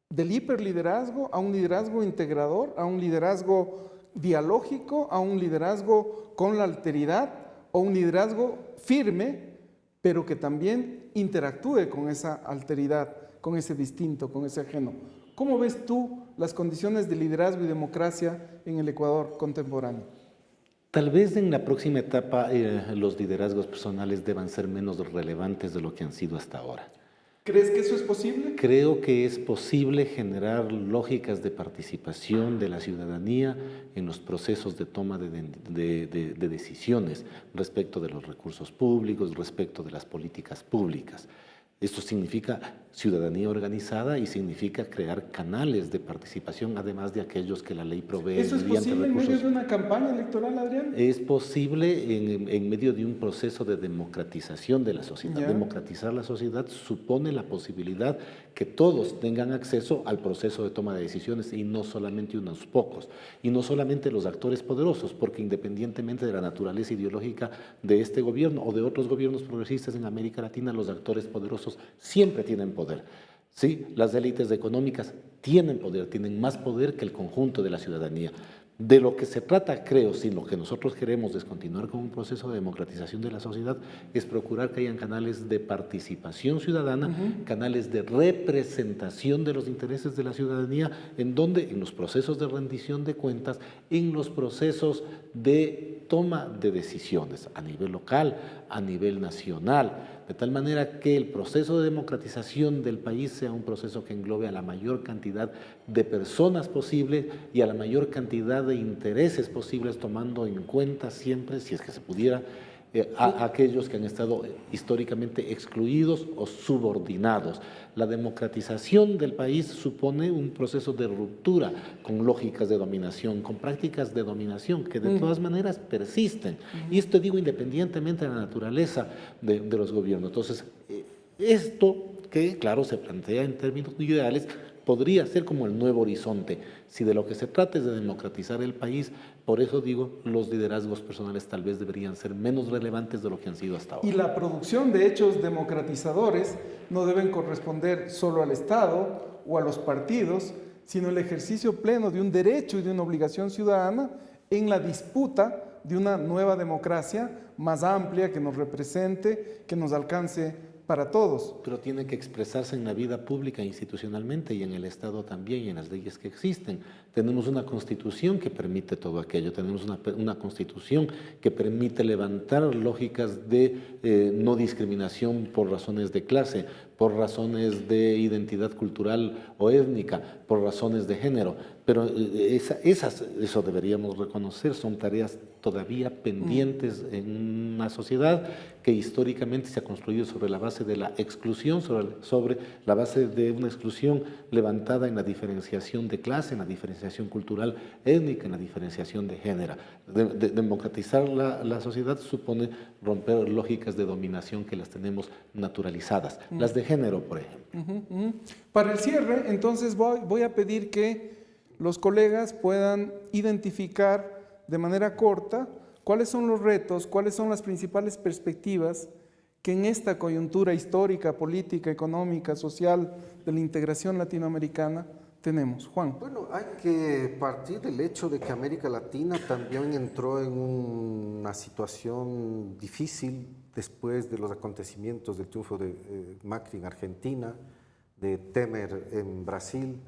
del hiperliderazgo a un liderazgo integrador, a un liderazgo dialógico, a un liderazgo con la alteridad, o un liderazgo firme, pero que también interactúe con esa alteridad, con ese distinto, con ese ajeno. ¿Cómo ves tú las condiciones de liderazgo y democracia en el Ecuador contemporáneo? Tal vez en la próxima etapa los liderazgos personales deban ser menos relevantes de lo que han sido hasta ahora. ¿Crees que eso es posible? Creo que es posible generar lógicas de participación de la ciudadanía en los procesos de toma de decisiones respecto de los recursos públicos, respecto de las políticas públicas. Esto significa ciudadanía organizada y significa crear canales de participación, además de aquellos que la ley provee. ¿Eso es posible en medio de una campaña electoral, Adrián? Es posible en medio de un proceso de democratización de la sociedad. Ya. Democratizar la sociedad supone la posibilidad que todos tengan acceso al proceso de toma de decisiones y no solamente unos pocos, y no solamente los actores poderosos, porque independientemente de la naturaleza ideológica de este gobierno o de otros gobiernos progresistas en América Latina, los actores poderosos siempre tienen poder. Sí, las élites económicas tienen poder, tienen más poder que el conjunto de la ciudadanía. De lo que se trata, creo, si lo que nosotros queremos es continuar con un proceso de democratización de la sociedad, es procurar que hayan canales de participación ciudadana, canales de representación de los intereses de la ciudadanía, en donde en los procesos de rendición de cuentas, en los procesos de toma de decisiones a nivel local, a nivel nacional, de tal manera que el proceso de democratización del país sea un proceso que englobe a la mayor cantidad de personas posible y a la mayor cantidad de intereses posibles, tomando en cuenta siempre, si es que se pudiera, a aquellos que han estado históricamente excluidos o subordinados. La democratización del país supone un proceso de ruptura con lógicas de dominación, con prácticas de dominación que de todas maneras persisten. Y esto digo independientemente de la naturaleza de los gobiernos. Entonces, esto que, claro, se plantea en términos ideales, podría ser como el nuevo horizonte. Si de lo que se trata es de democratizar el país, por eso digo, los liderazgos personales tal vez deberían ser menos relevantes de lo que han sido hasta ahora. Y la producción de hechos democratizadores no deben corresponder solo al Estado o a los partidos, sino el ejercicio pleno de un derecho y de una obligación ciudadana en la disputa de una nueva democracia más amplia que nos represente, que nos alcance para todos. Pero tiene que expresarse en la vida pública institucionalmente y en el Estado también y en las leyes que existen. Tenemos una constitución que permite todo aquello, tenemos una constitución que permite levantar lógicas de no discriminación por razones de clase, por razones de identidad cultural o étnica, por razones de género. Pero eso deberíamos reconocer, son tareas todavía pendientes en una sociedad que históricamente se ha construido sobre la base de la exclusión, sobre la base de una exclusión levantada en la diferenciación de clase, en la diferenciación cultural étnica, en la diferenciación de género. Democratizar la sociedad supone romper lógicas de dominación que las tenemos naturalizadas, las de género, por ejemplo. Para el cierre, entonces voy a pedir que los colegas puedan identificar de manera corta cuáles son los retos, cuáles son las principales perspectivas que en esta coyuntura histórica, política, económica, social de la integración latinoamericana tenemos. Juan. Bueno, hay que partir del hecho de que América Latina también entró en una situación difícil después de los acontecimientos del triunfo de Macri en Argentina, de Temer en Brasil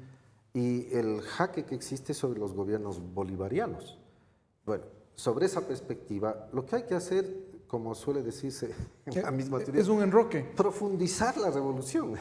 y el jaque que existe sobre los gobiernos bolivarianos. Bueno, sobre esa perspectiva, lo que hay que hacer, como suele decirse en la misma teoría, es un enroque. Profundizar la revolución,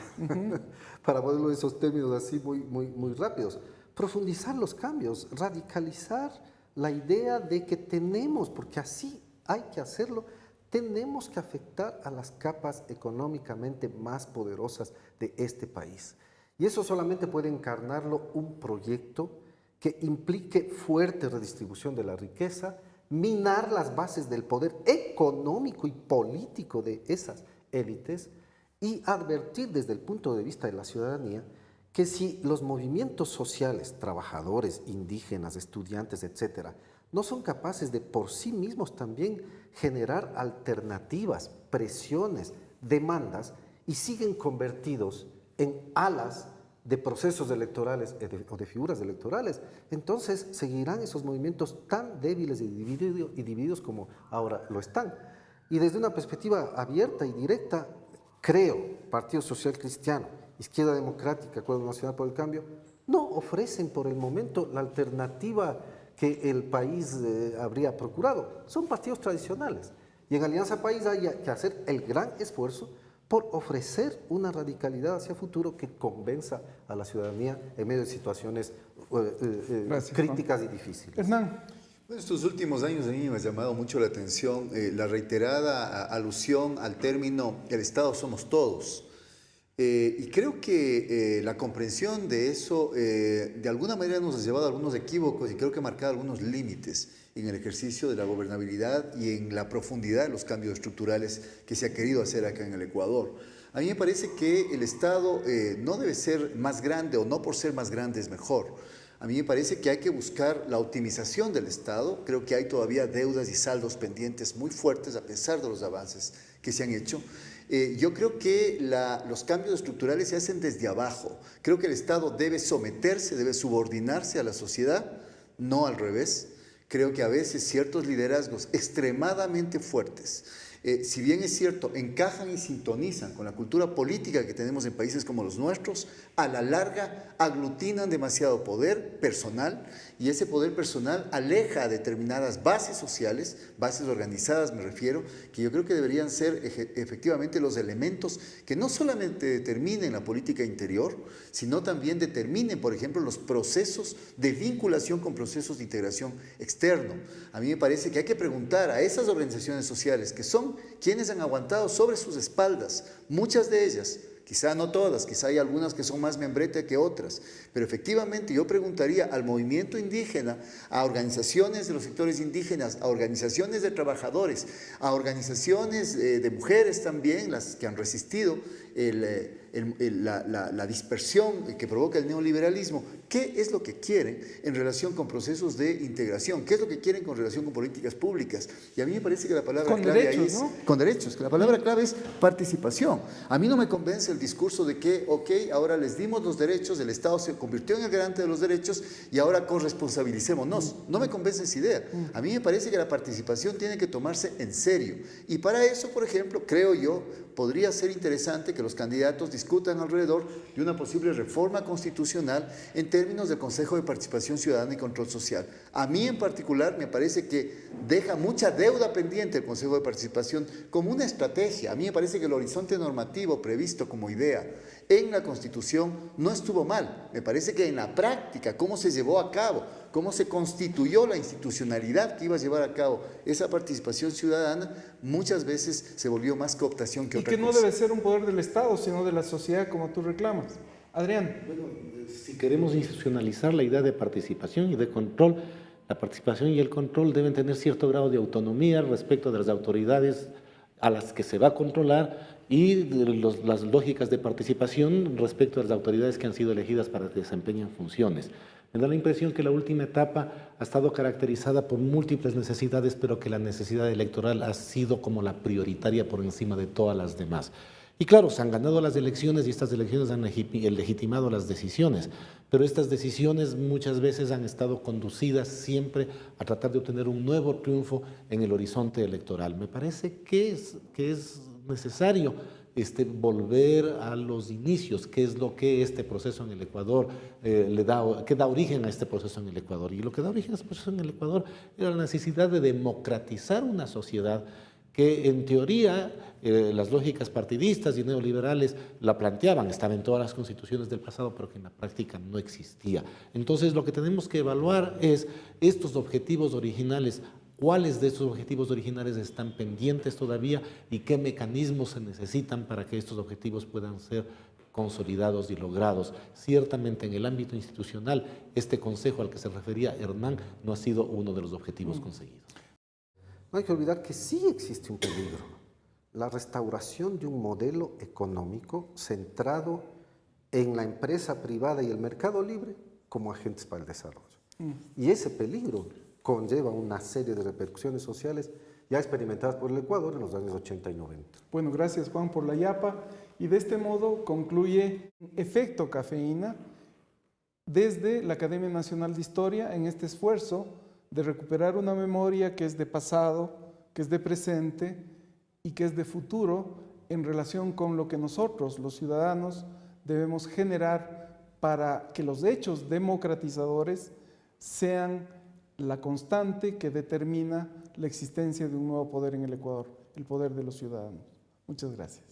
para ponerlo en esos términos así muy rápidos. Profundizar los cambios, radicalizar la idea de que tenemos, porque así hay que hacerlo, tenemos que afectar a las capas económicamente más poderosas de este país. Y eso solamente puede encarnarlo un proyecto que implique fuerte redistribución de la riqueza, minar las bases del poder económico y político de esas élites y advertir desde el punto de vista de la ciudadanía que si los movimientos sociales, trabajadores, indígenas, estudiantes, etcétera, no son capaces de por sí mismos también generar alternativas, presiones, demandas y siguen convertidos en alas de procesos electorales o de figuras electorales, entonces seguirán esos movimientos tan débiles y divididos como ahora lo están. Y desde una perspectiva abierta y directa, creo, Partido Social Cristiano, Izquierda Democrática, Acuerdo Nacional por el Cambio, no ofrecen por el momento la alternativa que el país habría procurado. Son partidos tradicionales. Y en Alianza País hay que hacer el gran esfuerzo por ofrecer una radicalidad hacia futuro que convenza a la ciudadanía en medio de situaciones críticas y difíciles. Hernán. En estos últimos años a mí me ha llamado mucho la atención la reiterada alusión al término "el Estado somos todos". Y creo que la comprensión de eso de alguna manera nos ha llevado a algunos equívocos y creo que ha marcado algunos límites en el ejercicio de la gobernabilidad y en la profundidad de los cambios estructurales que se ha querido hacer acá en el Ecuador. A mí me parece que el Estado no debe ser más grande o no por ser más grande es mejor. A mí me parece que hay que buscar la optimización del Estado. Creo que hay todavía deudas y saldos pendientes muy fuertes a pesar de los avances que se han hecho. Yo creo que los cambios estructurales se hacen desde abajo. Creo que el Estado debe someterse, debe subordinarse a la sociedad, no al revés. Creo que a veces ciertos liderazgos extremadamente fuertes si bien es cierto, encajan y sintonizan con la cultura política que tenemos en países como los nuestros, a la larga aglutinan demasiado poder personal y ese poder personal aleja a determinadas bases sociales, bases organizadas me refiero, que yo creo que deberían ser efectivamente los elementos que no solamente determinen la política interior, sino también determinen, por ejemplo, los procesos de vinculación con procesos de integración externo. A mí me parece que hay que preguntar a esas organizaciones sociales, que son quienes han aguantado sobre sus espaldas, muchas de ellas, quizá no todas, quizá hay algunas que son más membrete que otras, pero efectivamente yo preguntaría al movimiento indígena, a organizaciones de los sectores indígenas, a organizaciones de trabajadores, a organizaciones de mujeres también, las que han resistido la dispersión que provoca el neoliberalismo, ¿qué es lo que quieren en relación con procesos de integración? ¿Qué es lo que quieren con relación con políticas públicas? Y a mí me parece que la palabra clave ahí es... Con derechos, que la palabra clave es participación. A mí no me convence el discurso de que, ok, ahora les dimos los derechos, el Estado se convirtió en el garante de los derechos y ahora corresponsabilicémonos. No me convence esa idea. A mí me parece que la participación tiene que tomarse en serio. Y para eso, por ejemplo, creo yo, podría ser interesante que los candidatos discutan alrededor de una posible reforma constitucional en términos del Consejo de Participación Ciudadana y Control Social. A mí en particular me parece que deja mucha deuda pendiente el Consejo de Participación como una estrategia. A mí me parece que el horizonte normativo previsto como idea en la Constitución no estuvo mal. Me parece que en la práctica, cómo se llevó a cabo, cómo se constituyó la institucionalidad que iba a llevar a cabo esa participación ciudadana, muchas veces se volvió más cooptación que otra cosa. Y que no debe ser un poder del Estado, sino de la sociedad, como tú reclamas. Adrián. Bueno, si queremos institucionalizar la idea de participación y de control, la participación y el control deben tener cierto grado de autonomía respecto de las autoridades a las que se va a controlar y las lógicas de participación respecto a las autoridades que han sido elegidas para que desempeñen funciones. Me da la impresión que la última etapa ha estado caracterizada por múltiples necesidades, pero que la necesidad electoral ha sido como la prioritaria por encima de todas las demás. Y claro, se han ganado las elecciones y estas elecciones han legitimado las decisiones, pero estas decisiones muchas veces han estado conducidas siempre a tratar de obtener un nuevo triunfo en el horizonte electoral. Me parece que es necesario volver a los inicios, qué es lo que este proceso en el Ecuador que da origen a este proceso en el Ecuador. Y lo que da origen a este proceso en el Ecuador era la necesidad de democratizar una sociedad que en teoría las lógicas partidistas y neoliberales la planteaban, estaba en todas las constituciones del pasado, pero que en la práctica no existía. Entonces lo que tenemos que evaluar es estos objetivos originales, cuáles de estos objetivos originales están pendientes todavía y qué mecanismos se necesitan para que estos objetivos puedan ser consolidados y logrados. Ciertamente en el ámbito institucional, este consejo al que se refería Hernán no ha sido uno de los objetivos conseguidos. No hay que olvidar que sí existe un peligro, la restauración de un modelo económico centrado en la empresa privada y el mercado libre como agentes para el desarrollo. Y ese peligro conlleva una serie de repercusiones sociales ya experimentadas por el Ecuador en los años 80 y 90. Bueno, gracias Juan por la yapa. Y de este modo concluye Efecto Cafeína desde la Academia Nacional de Historia en este esfuerzo de recuperar una memoria que es de pasado, que es de presente y que es de futuro en relación con lo que nosotros, los ciudadanos, debemos generar para que los hechos democratizadores sean la constante que determina la existencia de un nuevo poder en el Ecuador, el poder de los ciudadanos. Muchas gracias.